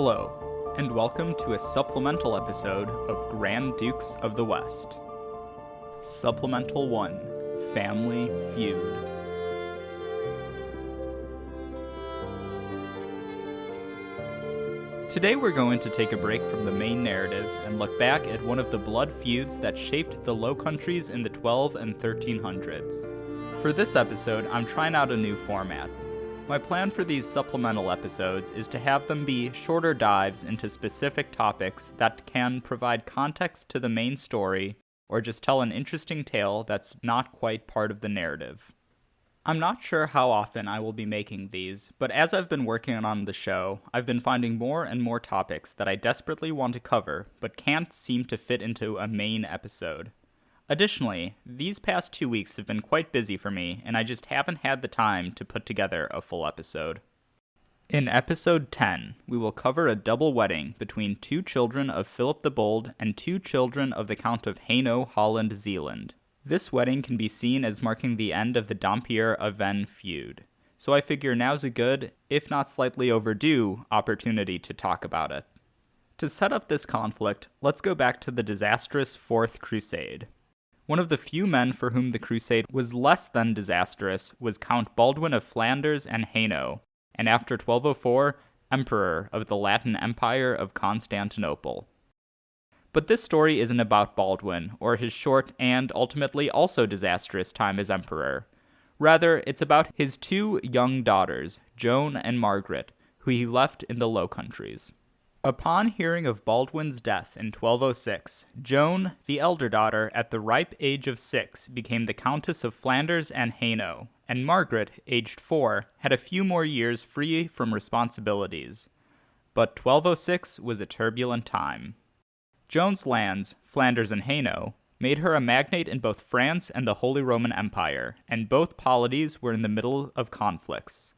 Hello, and welcome to a supplemental episode of Grand Dukes of the West. Supplemental 1, Family Feud. Today we're going to take a break from the main narrative and look back at one of the blood feuds that shaped the Low Countries in the 12 and 1300s. For this episode, I'm trying out a new format. My plan for these supplemental episodes is to have them be shorter dives into specific topics that can provide context to the main story or just tell an interesting tale that's not quite part of the narrative. I'm not sure how often I will be making these, but as I've been working on the show, I've been finding more and more topics that I desperately want to cover but can't seem to fit into a main episode. Additionally, these past 2 weeks have been quite busy for me, and I just haven't had the time to put together a full episode. In episode 10, we will cover a double wedding between two children of Philip the Bold and two children of the Count of Hainaut, Holland, Zeeland. This wedding can be seen as marking the end of the Dampierre-Avesnes feud, so I figure now's a good, if not slightly overdue, opportunity to talk about it. To set up this conflict, let's go back to the disastrous Fourth Crusade. One of the few men for whom the crusade was less than disastrous was Count Baldwin of Flanders and Hainaut, and after 1204, Emperor of the Latin Empire of Constantinople. But this story isn't about Baldwin, or his short and ultimately also disastrous time as emperor. Rather, it's about his two young daughters, Joan and Margaret, who he left in the Low Countries. Upon hearing of Baldwin's death in 1206, Joan, the elder daughter, at the ripe age of 6, became the Countess of Flanders and Hainaut, and Margaret, aged 4, had a few more years free from responsibilities. But 1206 was a turbulent time. Joan's lands, Flanders and Hainaut, made her a magnate in both France and the Holy Roman Empire, and both polities were in the middle of conflicts.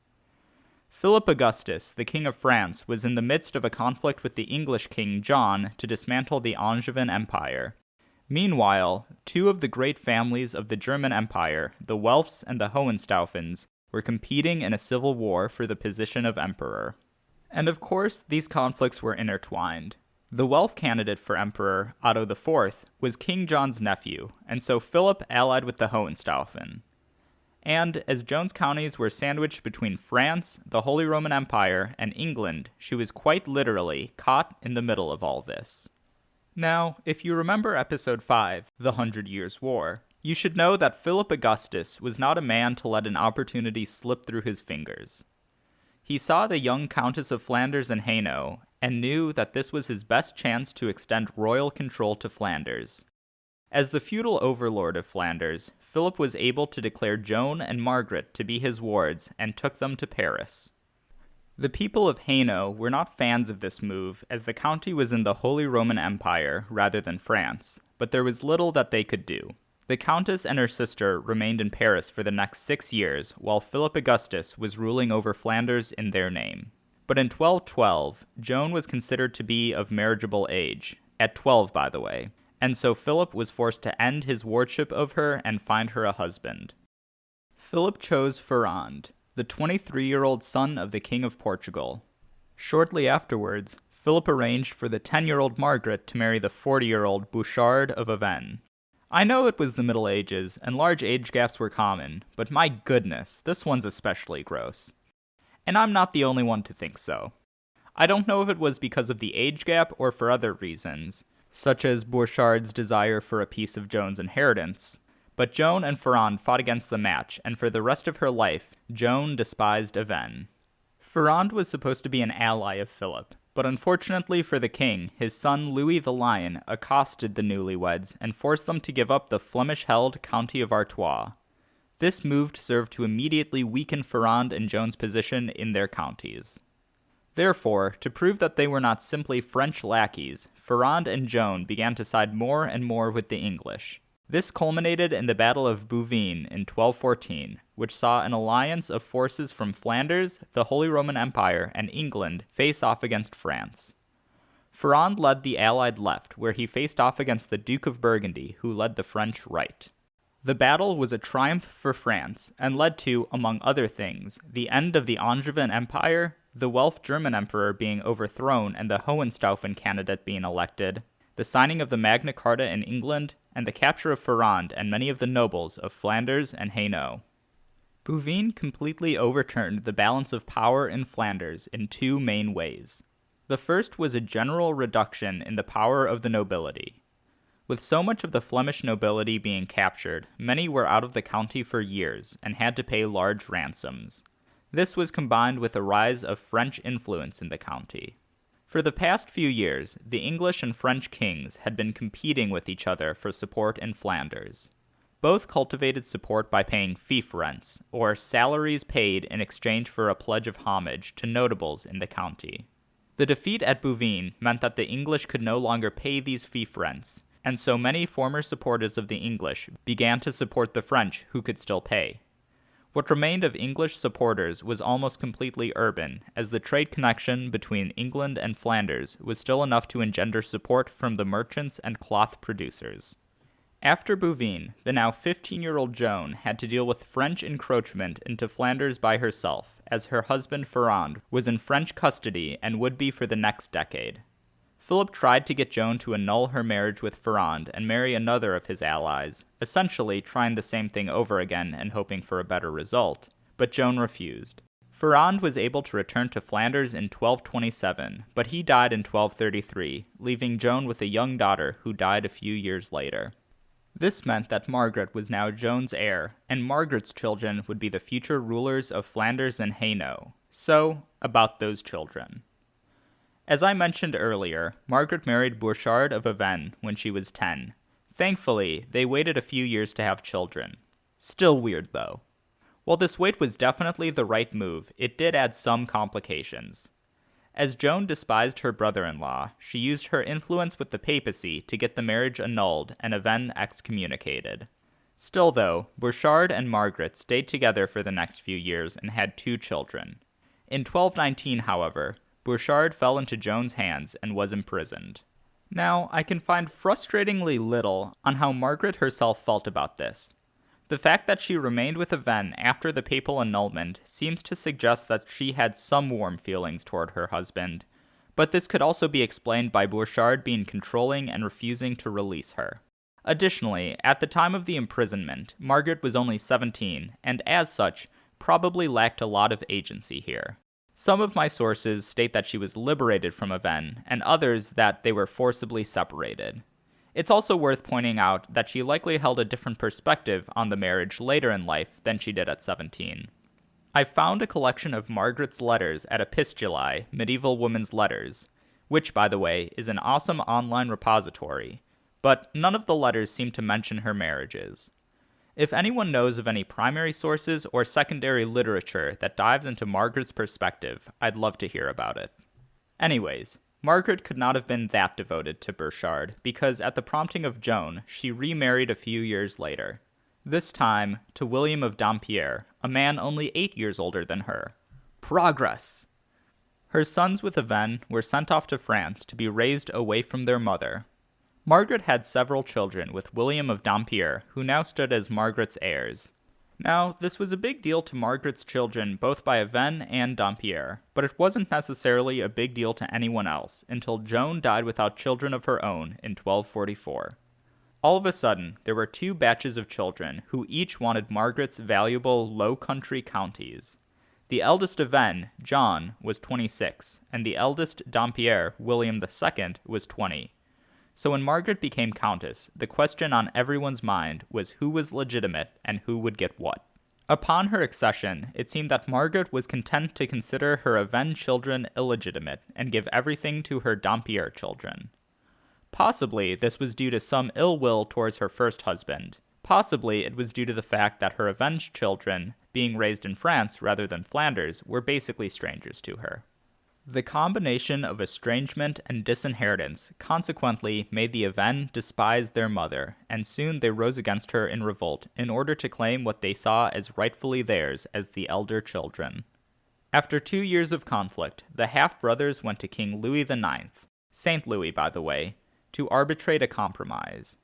Philip Augustus, the King of France, was in the midst of a conflict with the English King John to dismantle the Angevin Empire. Meanwhile, two of the great families of the German Empire, the Welfs and the Hohenstaufens, were competing in a civil war for the position of emperor. And of course, these conflicts were intertwined. The Welf candidate for emperor, Otto IV, was King John's nephew, and so Philip allied with the Hohenstaufen. And as Joan's counties were sandwiched between France, the Holy Roman Empire, and England, she was quite literally caught in the middle of all this. Now, if you remember episode 5, The 100 Years' War, you should know that Philip Augustus was not a man to let an opportunity slip through his fingers. He saw the young Countess of Flanders and Hainaut, and knew that this was his best chance to extend royal control to Flanders. As the feudal overlord of Flanders, Philip was able to declare Joan and Margaret to be his wards and took them to Paris. The people of Hainaut were not fans of this move, as the county was in the Holy Roman Empire rather than France, but there was little that they could do. The Countess and her sister remained in Paris for the next 6 years, while Philip Augustus was ruling over Flanders in their name. But in 1212, Joan was considered to be of marriageable age, at 12 by the way, and so Philip was forced to end his wardship of her and find her a husband. Philip chose Ferrand, the 23-year-old son of the King of Portugal. Shortly afterwards, Philip arranged for the 10-year-old Margaret to marry the 40-year-old Bouchard of Avesnes. I know it was the Middle Ages, and large age gaps were common, but my goodness, this one's especially gross. And I'm not the only one to think so. I don't know if it was because of the age gap or for other reasons, such as Bouchard's desire for a piece of Joan's inheritance, but Joan and Ferrand fought against the match, and for the rest of her life, Joan despised Avesnes. Ferrand was supposed to be an ally of Philip, but unfortunately for the king, his son Louis the Lion accosted the newlyweds and forced them to give up the Flemish-held county of Artois. This move served to immediately weaken Ferrand and Joan's position in their counties. Therefore, to prove that they were not simply French lackeys, Ferrand and Joan began to side more and more with the English. This culminated in the Battle of Bouvines in 1214, which saw an alliance of forces from Flanders, the Holy Roman Empire, and England face off against France. Ferrand led the allied left, where he faced off against the Duke of Burgundy, who led the French right. The battle was a triumph for France, and led to, among other things, the end of the Angevin Empire, the Welf German emperor being overthrown and the Hohenstaufen candidate being elected, the signing of the Magna Carta in England, and the capture of Ferrand and many of the nobles of Flanders and Hainaut. Bouvines completely overturned the balance of power in Flanders in two main ways. The first was a general reduction in the power of the nobility. With so much of the Flemish nobility being captured, many were out of the county for years and had to pay large ransoms. This was combined with a rise of French influence in the county. For the past few years, the English and French kings had been competing with each other for support in Flanders. Both cultivated support by paying fief rents, or salaries paid in exchange for a pledge of homage to notables in the county. The defeat at Bouvines meant that the English could no longer pay these fief rents, and so many former supporters of the English began to support the French who could still pay. What remained of English supporters was almost completely urban, as the trade connection between England and Flanders was still enough to engender support from the merchants and cloth producers. After Bouvines, the now 15-year-old Joan had to deal with French encroachment into Flanders by herself, as her husband Ferrand was in French custody and would be for the next decade. Philip tried to get Joan to annul her marriage with Ferrand and marry another of his allies, essentially trying the same thing over again and hoping for a better result, but Joan refused. Ferrand was able to return to Flanders in 1227, but he died in 1233, leaving Joan with a young daughter who died a few years later. This meant that Margaret was now Joan's heir, and Margaret's children would be the future rulers of Flanders and Hainaut. So, about those children. As I mentioned earlier, Margaret married Bouchard of Avesnes when she was 10. Thankfully, they waited a few years to have children. Still weird, though. While this wait was definitely the right move, it did add some complications. As Joan despised her brother-in-law, she used her influence with the papacy to get the marriage annulled and Avesnes excommunicated. Still though, Bouchard and Margaret stayed together for the next few years and had 2 children. In 1219, however, Bouchard fell into Joan's hands and was imprisoned. Now, I can find frustratingly little on how Margaret herself felt about this. The fact that she remained with Avesnes after the papal annulment seems to suggest that she had some warm feelings toward her husband, but this could also be explained by Bouchard being controlling and refusing to release her. Additionally, at the time of the imprisonment, Margaret was only 17, and as such, probably lacked a lot of agency here. Some of my sources state that she was liberated from Avesnes, and others that they were forcibly separated. It's also worth pointing out that she likely held a different perspective on the marriage later in life than she did at 17. I found a collection of Margaret's letters at Epistulae, Medieval Women's Letters, which, by the way, is an awesome online repository, but none of the letters seem to mention her marriages. If anyone knows of any primary sources or secondary literature that dives into Margaret's perspective, I'd love to hear about it. Anyways, Margaret could not have been that devoted to Bouchard, because at the prompting of Joan, she remarried a few years later. This time to William of Dampierre, a man only 8 years older than her. Progress! Her sons with Avesnes were sent off to France to be raised away from their mother. Margaret had several children with William of Dampierre, who now stood as Margaret's heirs. Now, this was a big deal to Margaret's children both by Avesnes and Dampierre, but it wasn't necessarily a big deal to anyone else until Joan died without children of her own in 1244. All of a sudden, there were 2 batches of children who each wanted Margaret's valuable Low Country counties. The eldest of Avesnes, John, was 26, and the eldest Dampierre, William II, was 20. So when Margaret became Countess, the question on everyone's mind was who was legitimate and who would get what. Upon her accession, it seemed that Margaret was content to consider her Avesnes children illegitimate and give everything to her Dampierre children. Possibly this was due to some ill will towards her first husband. Possibly it was due to the fact that her Avesnes children, being raised in France rather than Flanders, were basically strangers to her. The combination of estrangement and disinheritance consequently made the Avesnes despise their mother, and soon they rose against her in revolt in order to claim what they saw as rightfully theirs as the elder children. After 2 years of conflict, the half-brothers went to King Louis IX, Saint Louis by the way, to arbitrate a compromise.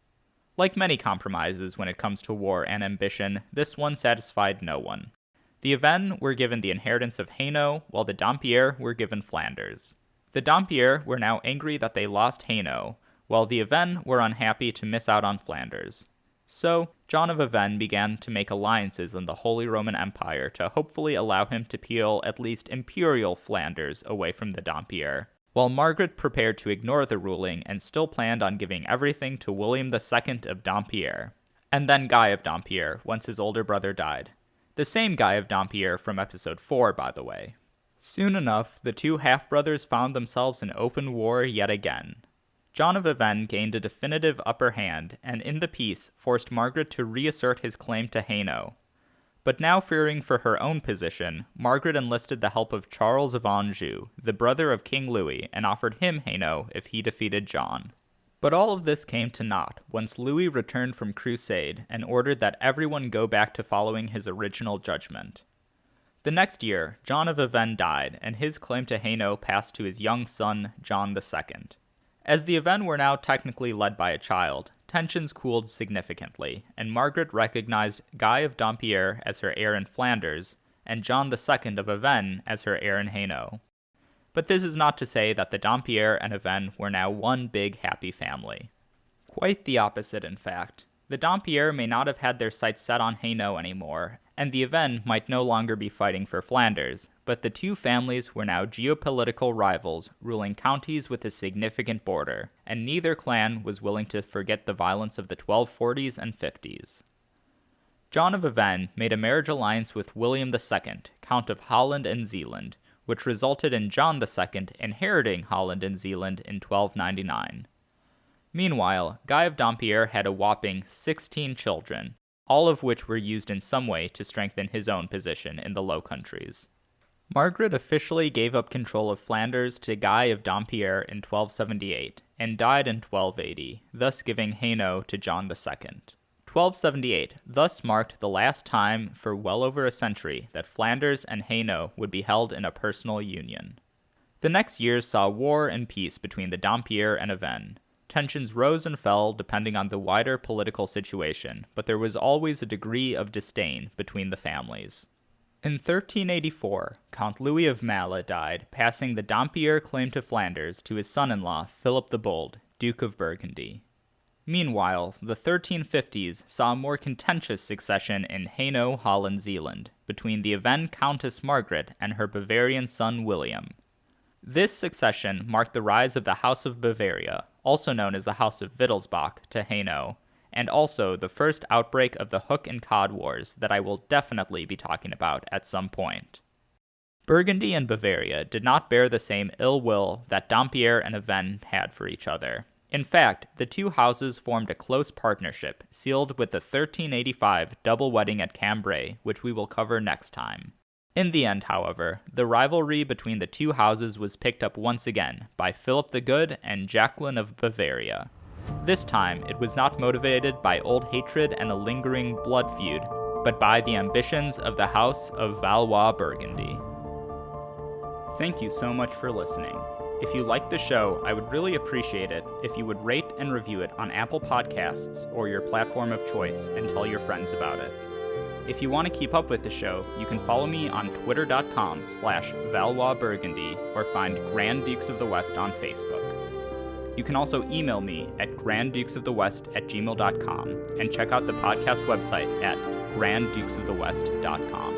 Like many compromises when it comes to war and ambition, this one satisfied no one. The Avesnes were given the inheritance of Hainaut, while the Dampierre were given Flanders. The Dampierre were now angry that they lost Hainaut, while the Avesnes were unhappy to miss out on Flanders. So, John of Avesnes began to make alliances in the Holy Roman Empire to hopefully allow him to peel at least imperial Flanders away from the Dampierre, while Margaret prepared to ignore the ruling and still planned on giving everything to William II of Dampierre, and then Guy of Dampierre once his older brother died. The same Guy of Dampierre from episode 4, by the way. Soon enough, the two half-brothers found themselves in open war yet again. John of Avesnes gained a definitive upper hand, and in the peace forced Margaret to reassert his claim to Hainaut. But now fearing for her own position, Margaret enlisted the help of Charles of Anjou, the brother of King Louis, and offered him Hainaut if he defeated John. But all of this came to naught once Louis returned from crusade and ordered that everyone go back to following his original judgment. The next year, John of Avesnes died, and his claim to Hainaut passed to his young son, John II. As the Avesnes were now technically led by a child, tensions cooled significantly, and Margaret recognized Guy of Dampierre as her heir in Flanders, and John II of Avesnes as her heir in Hainaut. But this is not to say that the Dampierre and Avesnes were now one big happy family. Quite the opposite, in fact. The Dampierre may not have had their sights set on Hainaut anymore, and the Avesnes might no longer be fighting for Flanders, but the two families were now geopolitical rivals ruling counties with a significant border, and neither clan was willing to forget the violence of the 1240s and 50s. John of Avesnes made a marriage alliance with William II, Count of Holland and Zeeland, which resulted in John II inheriting Holland and Zeeland in 1299. Meanwhile, Guy of Dampierre had a whopping 16 children, all of which were used in some way to strengthen his own position in the Low Countries. Margaret officially gave up control of Flanders to Guy of Dampierre in 1278, and died in 1280, thus giving Hainaut to John II. 1278 thus marked the last time for well over a century that Flanders and Hainaut would be held in a personal union. The next years saw war and peace between the Dampierre and Avesnes. Tensions rose and fell depending on the wider political situation, but there was always a degree of disdain between the families. In 1384, Count Louis of Malle died, passing the Dampierre claim to Flanders to his son-in-law, Philip the Bold, Duke of Burgundy. Meanwhile, the 1350s saw a more contentious succession in Hainaut, Holland, Zeeland, between the Avesnes Countess Margaret and her Bavarian son William. This succession marked the rise of the House of Bavaria, also known as the House of Wittelsbach, to Hainaut, and also the first outbreak of the Hook and Cod Wars that I will definitely be talking about at some point. Burgundy and Bavaria did not bear the same ill will that Dampierre and Avesnes had for each other. In fact, the two houses formed a close partnership, sealed with the 1385 double wedding at Cambrai, which we will cover next time. In the end, however, the rivalry between the two houses was picked up once again by Philip the Good and Jacqueline of Bavaria. This time, it was not motivated by old hatred and a lingering blood feud, but by the ambitions of the House of Valois-Burgundy. Thank you so much for listening. If you liked the show, I would really appreciate it if you would rate and review it on Apple Podcasts or your platform of choice and tell your friends about it. If you want to keep up with the show, you can follow me on twitter.com/ValoisBurgundy or find Grand Dukes of the West on Facebook. You can also email me at granddukesofthewest@gmail.com and check out the podcast website at granddukesofthewest.com.